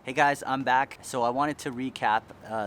Hey guys, I'm back. So I wanted to recap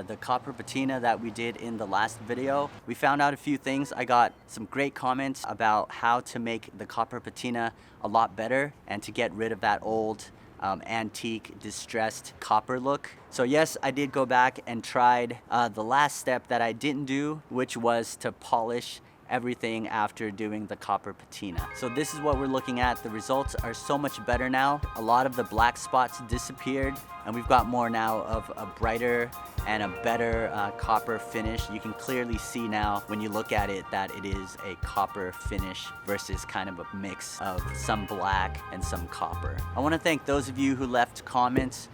the copper patina that we did in the last video. We found out a few things. I got some great comments about how to make the copper patina a lot better and to get rid of that old antique distressed copper look. So yes, I did go back and tried the last step that I didn't do, which was to polish everything after doing the copper patina. So this is what we're looking at. The results are so much better now. A lot of the black spots disappeared and we've got more now of a brighter and a better copper finish. You can clearly see now when you look at it that it is a copper finish versus kind of a mix of some black and some copper. I want to thank those of you who left comments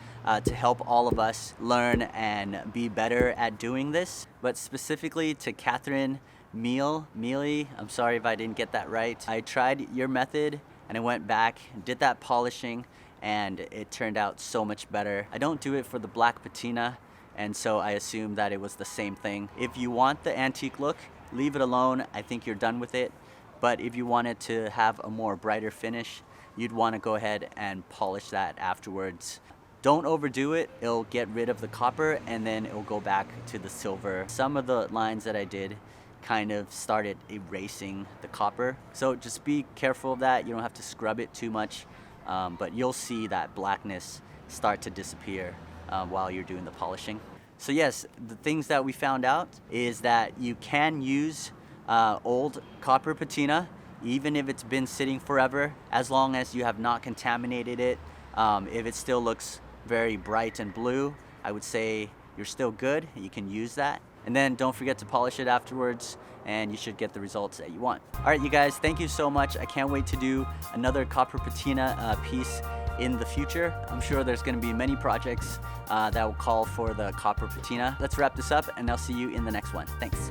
to help all of us learn and be better at doing this, but specifically to Catherine Mealy, I'm sorry if I didn't get that right. I tried your method and I went back, did that polishing, and it turned out so much better. I don't do it for the black patina, and so I assume that it was the same thing. If you want the antique look, leave it alone. I think you're done with it. But if you wanted to have a more brighter finish, you'd want to go ahead and polish that afterwards. Don't overdo it. It'll get rid of the copper and then it'll go back to the silver. Some of the lines that I did kind of started erasing the copper. So just be careful of that. You don't have to scrub it too much, but you'll see that blackness start to disappear while you're doing the polishing. So yes, the things that we found out is that you can use old copper patina, even if it's been sitting forever, as long as you have not contaminated it. If it still looks very bright and blue, I would say you're still good. You can use that. And then don't forget to polish it afterwards and you should get the results that you want. All right, you guys, thank you so much. I can't wait to do another copper patina piece in the future. I'm sure there's gonna be many projects that will call for the copper patina. Let's wrap this up and I'll see you in the next one. Thanks.